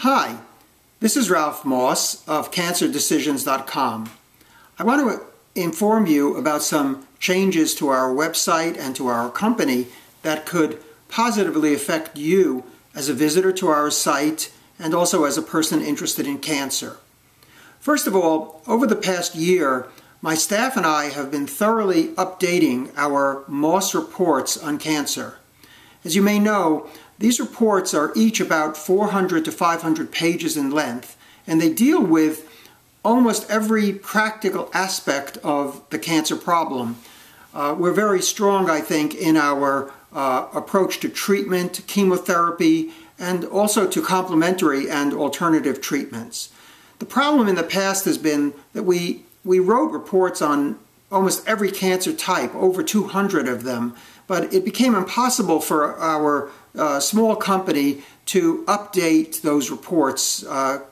Hi, this is Ralph Moss of CancerDecisions.com. I want to inform you about some changes to our website and to our company that could positively affect you as a visitor to our site and also as a person interested in cancer. First of all, over the past year, my staff and I have been thoroughly updating our Moss reports on cancer. As you may know, these reports are each about 400 to 500 pages in length, and they deal with almost every practical aspect of the cancer problem. We're very strong, I think, in our approach to treatment, chemotherapy, and also to complementary and alternative treatments. The problem in the past has been that we wrote reports on almost every cancer type, over 200 of them, but it became impossible for our small company to update those reports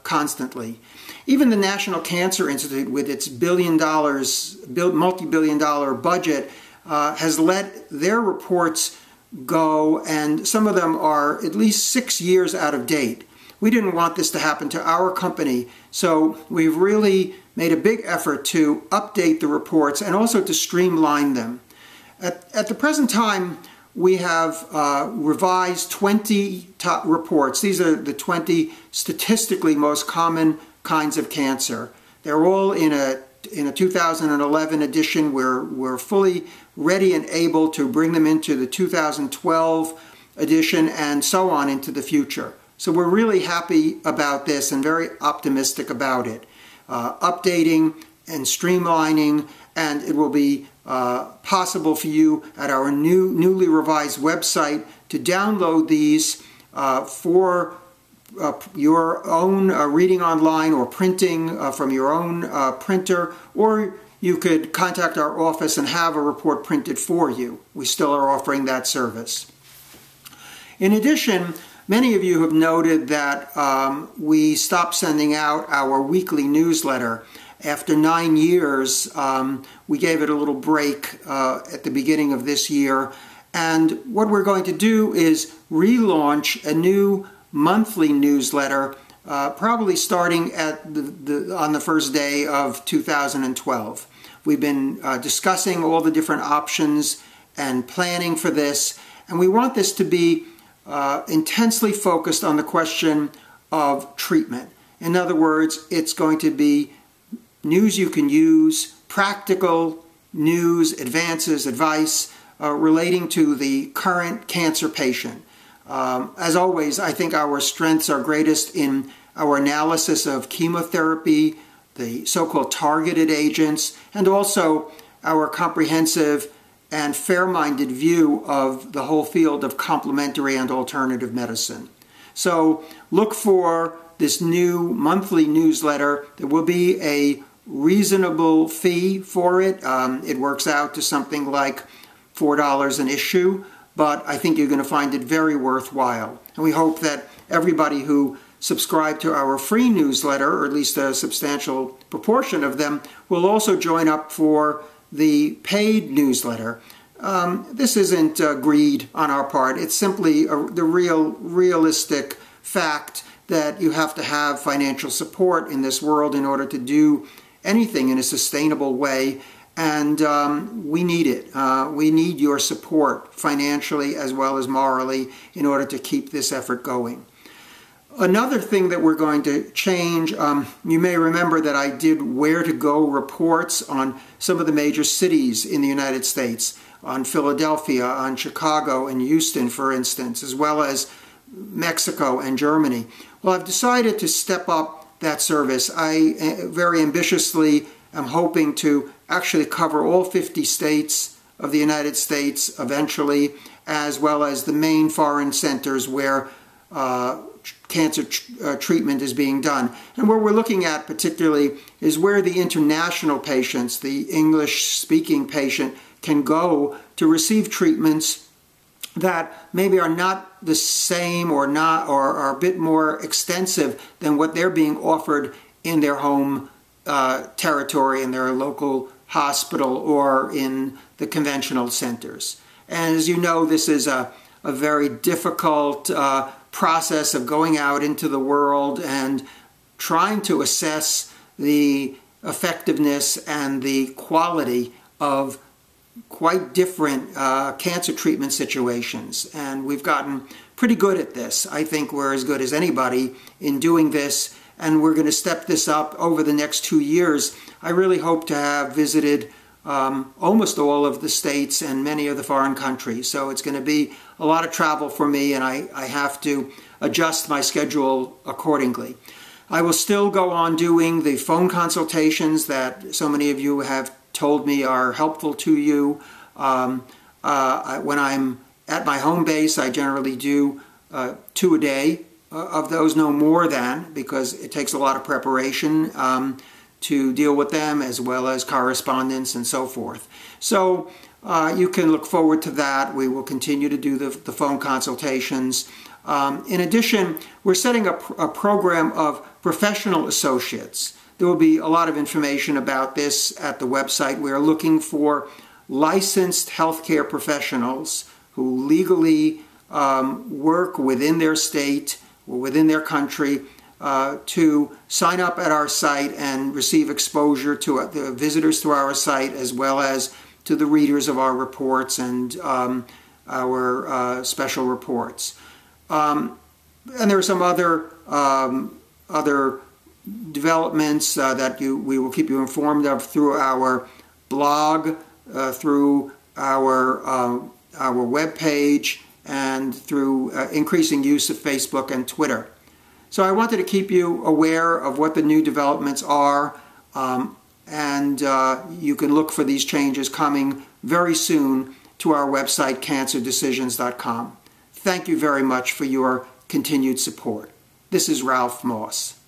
constantly. Even the National Cancer Institute, with its multi-billion-dollar budget, has let their reports go, and some of them are at least 6 years out of date. We didn't want this to happen to our company, so we've really made a big effort to update the reports and also to streamline them. At the present time, we have revised 20 top reports. These are the 20 statistically most common kinds of cancer. They're all in a 2011 edition. We're fully ready and able to bring them into the 2012 edition and so on into the future. So we're really happy about this and very optimistic about it. Updating and streamlining, and it will be possible for you at our newly revised website to download these for your own reading online or printing from your own printer, or you could contact our office and have a report printed for you. We still are offering that service. In addition, many of you have noted that we stopped sending out our weekly newsletter. After 9 years, we gave it a little break at the beginning of this year. And what we're going to do is relaunch a new monthly newsletter, probably starting at on the first day of 2012. We've been discussing all the different options and planning for this. And we want this to be intensely focused on the question of treatment. In other words, it's going to be news you can use, practical news, advances, advice relating to the current cancer patient. As always, I think our strengths are greatest in our analysis of chemotherapy, the so-called targeted agents, and also our comprehensive and fair-minded view of the whole field of complementary and alternative medicine. So look for this new monthly newsletter. There will be a reasonable fee for it. It works out to something like $4 an issue, but I think you're going to find it very worthwhile. And we hope that everybody who subscribe to our free newsletter, or at least a substantial proportion of them, will also join up for the paid newsletter. This isn't greed on our part. It's simply the realistic fact that you have to have financial support in this world in order to do anything in a sustainable way, and we need it. We need your support financially as well as morally in order to keep this effort going. Another thing that we're going to change, you may remember that I did where-to-go reports on some of the major cities in the United States, on Philadelphia, on Chicago and Houston, for instance, as well as Mexico and Germany. Well, I've decided to step up that service. I very ambitiously am hoping to actually cover all 50 states of the United States eventually, as well as the main foreign centers where cancer treatment is being done. And what we're looking at particularly is where the international patients, the English-speaking patient, can go to receive treatments that maybe are not the same or are a bit more extensive than what they're being offered in their home territory, in their local hospital, or in the conventional centers. And as you know, this is a very difficult process of going out into the world and trying to assess the effectiveness and the quality of quite different cancer treatment situations. And we've gotten pretty good at this. I think we're as good as anybody in doing this, and we're going to step this up over the next 2 years. I really hope to have visited almost all of the states and many of the foreign countries. So it's going to be a lot of travel for me, and I have to adjust my schedule accordingly. I will still go on doing the phone consultations that so many of you have told me are helpful to you. When I'm at my home base, I generally do 2 a day of those, no more than, because it takes a lot of preparation to deal with them, as well as correspondence and so forth. So you can look forward to that. We will continue to do the phone consultations. In addition, we're setting up a program of professional associates. There will be a lot of information about this at the website. We are looking for licensed healthcare professionals who legally work within their state or within their country to sign up at our site and receive exposure to the visitors to our site, as well as to the readers of our reports and our special reports. And there are some other developments that we will keep you informed of through our blog, through our web page, and through increasing use of Facebook and Twitter. So I wanted to keep you aware of what the new developments are, and you can look for these changes coming very soon to our website, cancerdecisions.com. Thank you very much for your continued support. This is Ralph Moss.